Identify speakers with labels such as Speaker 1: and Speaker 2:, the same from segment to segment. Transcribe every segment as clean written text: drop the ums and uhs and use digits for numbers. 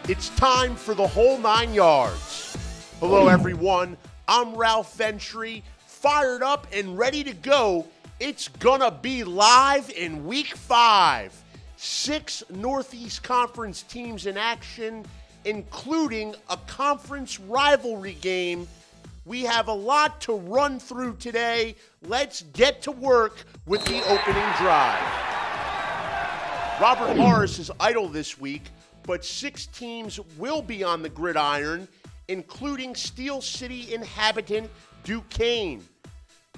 Speaker 1: It's time for the whole 9 yards. Hello, everyone. I'm Ralph Ventre, fired up and ready to go. It's gonna be live in Week 5. 6 Northeast Conference teams in action, including a conference rivalry game. We have a lot to run through today. Let's get to work with the opening drive. Robert Morris is idle this week, but 6 teams will be on the gridiron, including Steel City inhabitant Duquesne.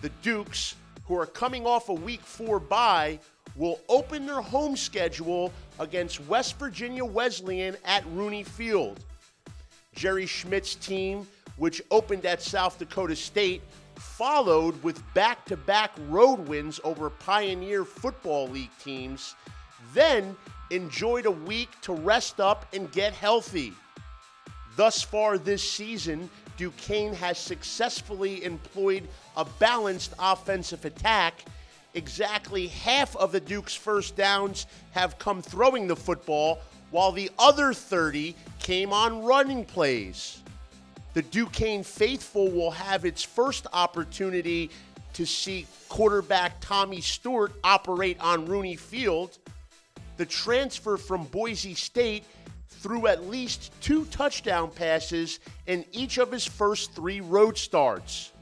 Speaker 1: The Dukes, who are coming off a Week 4 bye, will open their home schedule against West Virginia Wesleyan at Rooney Field. Jerry Schmidt's team, which opened at South Dakota State, followed with back-to-back road wins over Pioneer Football League teams, then enjoyed a week to rest up and get healthy. Thus far this season, Duquesne has successfully employed a balanced offensive attack. Exactly half of the Dukes' first downs have come throwing the football, while the other 30 came on running plays. The Duquesne faithful will have its first opportunity to see quarterback Tommy Stewart operate on Rooney Field. The transfer from Boise State threw at least 2 touchdown passes in each of his first 3 road starts.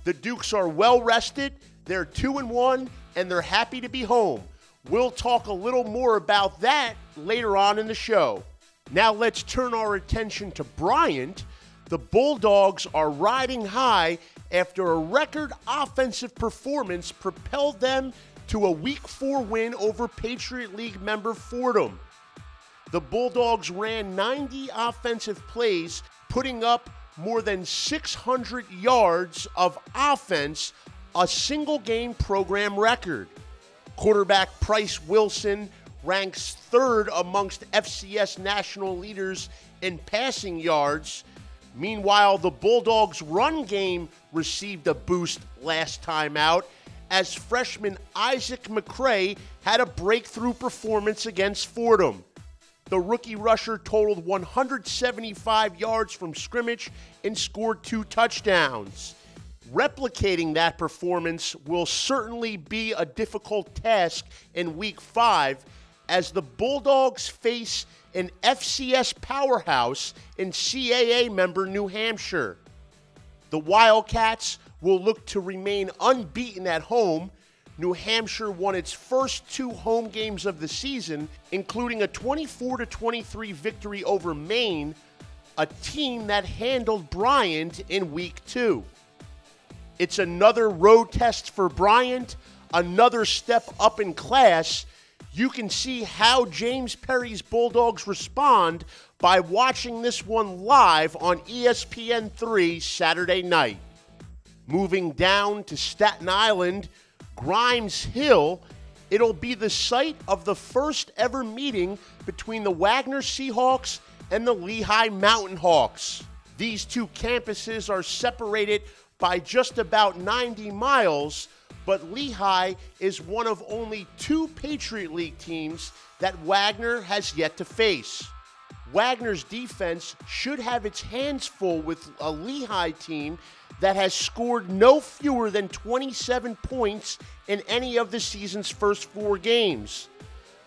Speaker 1: The Dukes are well rested, they're 2-1, and they're happy to be home. We'll talk a little more about that later on in the show. Now let's turn our attention to Bryant. The Bulldogs are riding high after a record offensive performance propelled them to a Week 4 win over Patriot League member Fordham. The Bulldogs ran 90 offensive plays, putting up more than 600 yards of offense, a single-game program record. Quarterback Price Wilson ranks 3rd amongst FCS national leaders in passing yards. Meanwhile, the Bulldogs' run game received a boost last time out, as freshman Isaac McCray had a breakthrough performance against Fordham. The rookie rusher totaled 175 yards from scrimmage and scored 2 touchdowns. Replicating that performance will certainly be a difficult task in Week 5 as the Bulldogs face an FCS powerhouse in CAA member New Hampshire. The Wildcats will look to remain unbeaten at home. New Hampshire won its first 2 home games of the season, including a 24-23 victory over Maine, a team that handled Bryant in Week 2. It's another road test for Bryant, another step up in class. You can see how James Perry's Bulldogs respond by watching this one live on ESPN3 Saturday night. Moving down to Staten Island, Grimes Hill, it'll be the site of the first ever meeting between the Wagner Seahawks and the Lehigh Mountain Hawks. These 2 campuses are separated by just about 90 miles, but Lehigh is one of only 2 Patriot League teams that Wagner has yet to face. Wagner's defense should have its hands full with a Lehigh team that has scored no fewer than 27 points in any of the season's first 4 games.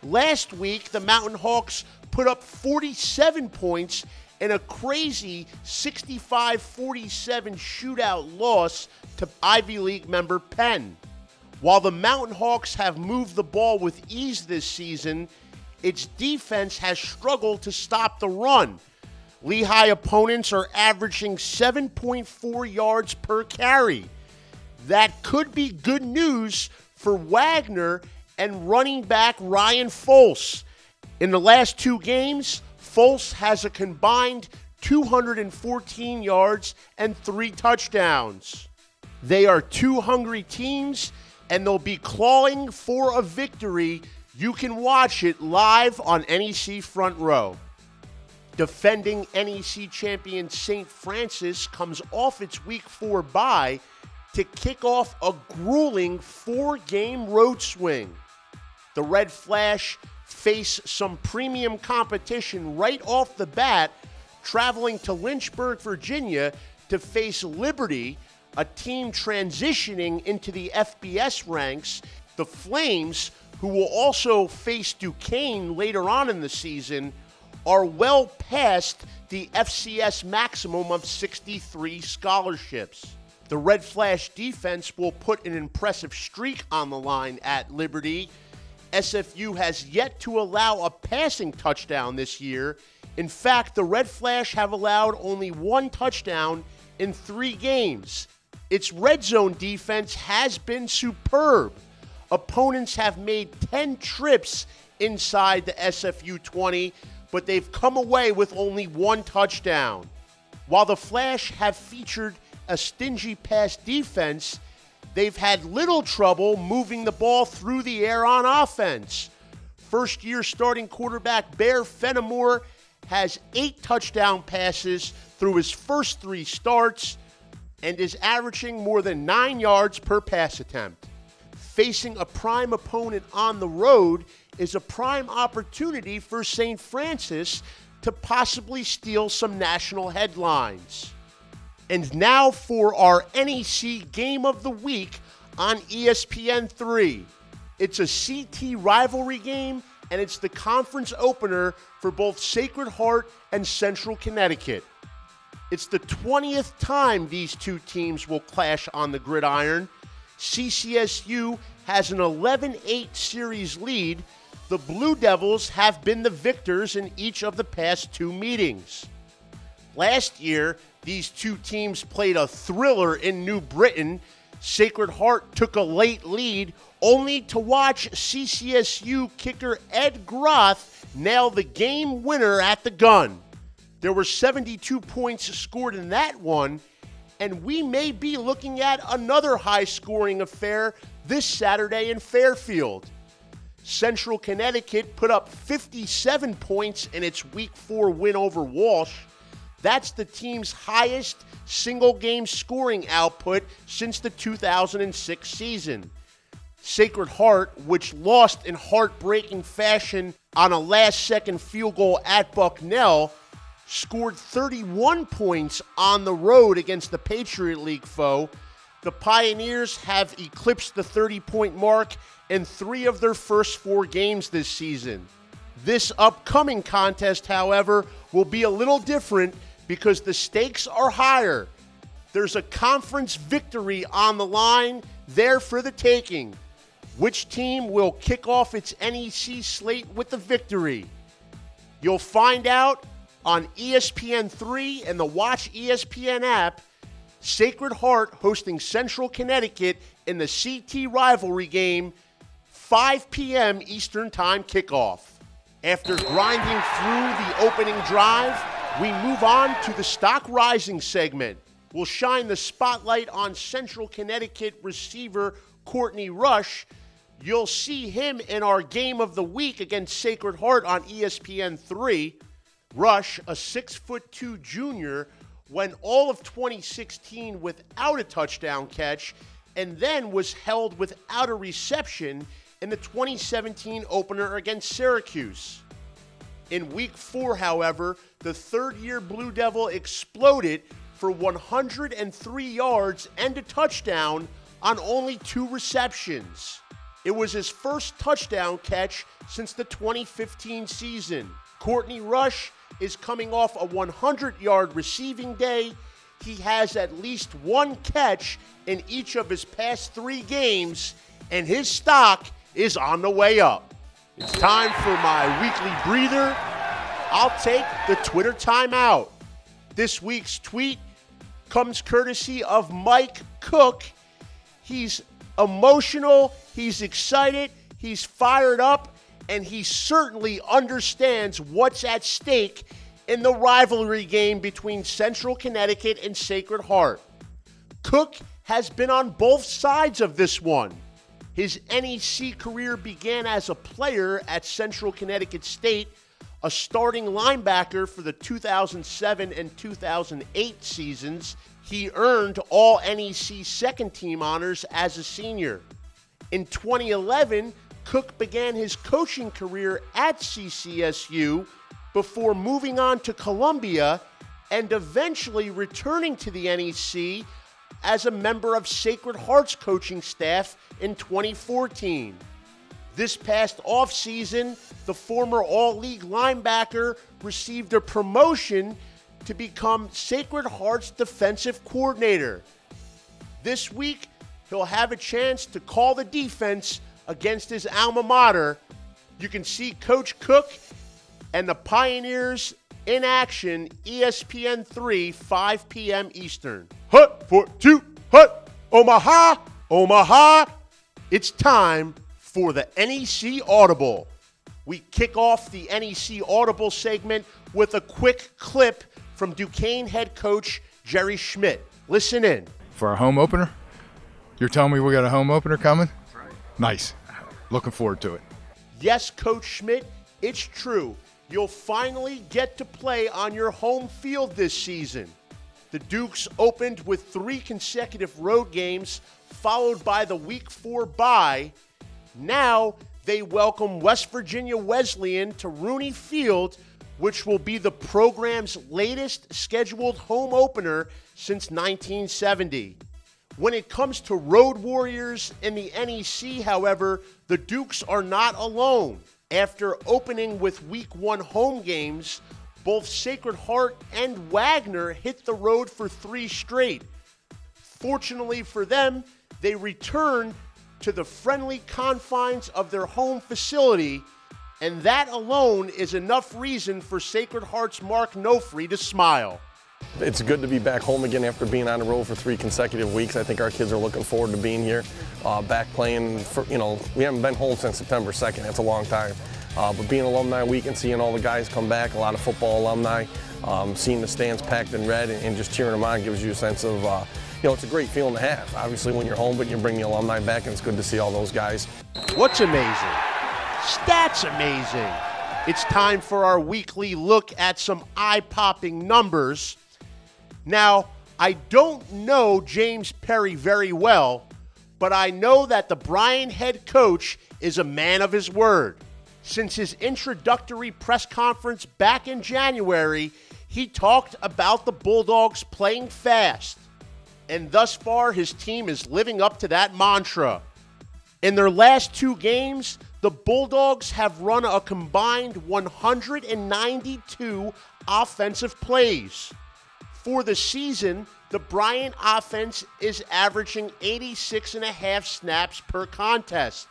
Speaker 1: Last week, the Mountain Hawks put up 47 points in a crazy 65-47 shootout loss to Ivy League member Penn. While the Mountain Hawks have moved the ball with ease this season, its defense has struggled to stop the run. Lehigh opponents are averaging 7.4 yards per carry. That could be good news for Wagner and running back Ryan Foles. In the last 2 games, Foles has a combined 214 yards and 3 touchdowns. They are 2 hungry teams, and they'll be clawing for a victory. You can watch it live on NEC Front Row. Defending NEC champion St. Francis comes off its Week 4 bye to kick off a grueling 4-game road swing. The Red Flash face some premium competition right off the bat, traveling to Lynchburg, Virginia to face Liberty, a team transitioning into the FBS ranks. The Flames, who will also face Duquesne later on in the season, are well past the FCS maximum of 63 scholarships. The Red Flash defense will put an impressive streak on the line at Liberty. SFU has yet to allow a passing touchdown this year. In fact, the Red Flash have allowed only one touchdown in 3 games. Its red zone defense has been superb. Opponents have made 10 trips inside the SFU 20, but they've come away with only 1 touchdown. While the Flash have featured a stingy pass defense, they've had little trouble moving the ball through the air on offense. First-year starting quarterback Bear Fenimore has 8 touchdown passes through his first 3 starts and is averaging more than 9 yards per pass attempt. Facing a prime opponent on the road is a prime opportunity for St. Francis to possibly steal some national headlines. And now for our NEC Game of the Week on ESPN3. It's a CT rivalry game, and it's the conference opener for both Sacred Heart and Central Connecticut. It's the 20th time these two teams will clash on the gridiron. CCSU has an 11-8 series lead. The Blue Devils have been the victors in each of the past 2 meetings. Last year, these two teams played a thriller in New Britain. Sacred Heart took a late lead, only to watch CCSU kicker Ed Groth nail the game winner at the gun. There were 72 points scored in that one, and we may be looking at another high-scoring affair this Saturday in Fairfield. Central Connecticut put up 57 points in its Week 4 win over Walsh. That's the team's highest single-game scoring output since the 2006 season. Sacred Heart, which lost in heartbreaking fashion on a last-second field goal at Bucknell, scored 31 points on the road against the Patriot League foe. The Pioneers have eclipsed the 30-point mark in 3 of their first 4 games this season. This upcoming contest, however, will be a little different because the stakes are higher. There's a conference victory on the line there for the taking. Which team will kick off its NEC slate with the victory? You'll find out on ESPN3 and the Watch ESPN app. Sacred Heart hosting Central Connecticut in the CT rivalry game, 5 p.m. Eastern Time kickoff. After grinding through the opening drive, we move on to the Stock Rising segment. We'll shine the spotlight on Central Connecticut receiver Courtney Rush. You'll see him in our Game of the Week against Sacred Heart on ESPN3. Rush, a 6'2" junior, went all of 2016 without a touchdown catch and then was held without a reception in the 2017 opener against Syracuse. In Week 4, however, the third-year Blue Devil exploded for 103 yards and a touchdown on only 2 receptions. It was his first touchdown catch since the 2015 season. Courtney Rush is coming off a 100-yard receiving day. He has at least 1 catch in each of his past 3 games, and his stock is on the way up. It's time for my weekly breather. I'll take the Twitter timeout. This week's tweet comes courtesy of Mike Cook. He's emotional, he's excited, he's fired up, and he certainly understands what's at stake in the rivalry game between Central Connecticut and Sacred Heart. Cook has been on both sides of this one. His NEC career began as a player at Central Connecticut State, a starting linebacker for the 2007 and 2008 seasons. He earned all NEC second-team honors as a senior. In 2011, Cook began his coaching career at CCSU before moving on to Columbia and eventually returning to the NEC as a member of Sacred Heart's coaching staff in 2014. This past offseason, the former All-League linebacker received a promotion to become Sacred Heart's defensive coordinator. This week, he'll have a chance to call the defense against his alma mater. You can see Coach Cook and the Pioneers in action, ESPN 3, 5 p.m. Eastern. Hut, for two, hut, Omaha, Omaha. It's time for the NEC Audible. We kick off the NEC Audible segment with a quick clip from Duquesne head coach Jerry Schmidt. Listen in.
Speaker 2: For our home opener? You're telling me we got a home opener coming?
Speaker 3: That's right.
Speaker 2: Nice. Looking forward to it.
Speaker 1: Yes, Coach Schmidt, it's true. You'll finally get to play on your home field this season. The Dukes opened with 3 consecutive road games, followed by the Week 4 bye. Now they welcome West Virginia Wesleyan to Rooney Field, which will be the program's latest scheduled home opener since 1970. When it comes to road warriors in the NEC, however, the Dukes are not alone. After opening with Week 1 home games, both Sacred Heart and Wagner hit the road for 3 straight. Fortunately for them, they returned to the friendly confines of their home facility, and that alone is enough reason for Sacred Heart's Mark Nofri to smile.
Speaker 3: It's good to be back home again after being on the road for 3 consecutive weeks. I think our kids are looking forward to being here, back playing. We haven't been home since September 2nd. That's a long time. But being Alumni Week and seeing all the guys come back, a lot of football alumni, seeing the stands packed in red and just cheering them on gives you a sense of, it's a great feeling to have. Obviously when you're home, but you bring the alumni back, and it's good to see all those guys.
Speaker 1: What's amazing? Stats amazing. It's time for our weekly look at some eye-popping numbers. Now, I don't know James Perry very well, but I know that the Bryan head coach is a man of his word. Since his introductory press conference back in January, he talked about the Bulldogs playing fast. And thus far, his team is living up to that mantra. In their last 2 games, the Bulldogs have run a combined 192 offensive plays. For the season, the Bryan offense is averaging 86.5 snaps per contest.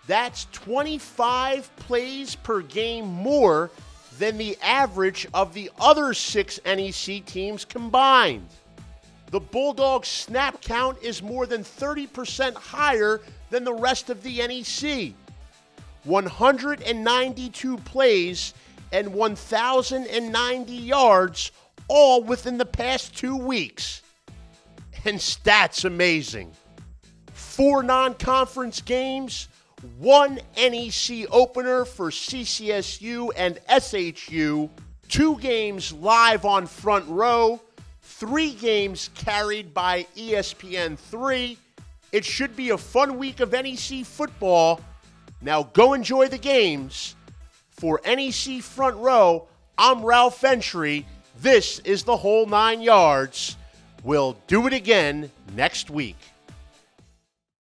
Speaker 1: That's 25 plays per game more than the average of the other 6 NEC teams combined. The Bulldogs' snap count is more than 30% higher than the rest of the NEC. 192 plays and 1,090 yards, all within the past 2 weeks. And stats amazing. 4 non-conference games, 1 NEC opener for CCSU and SHU, 2 games live on Front Row, 3 games carried by ESPN 3. It should be a fun week of NEC football. Now go enjoy the games. For NEC Front Row, I'm Ralph Ventre. This is the whole 9 yards. We'll do it again next week.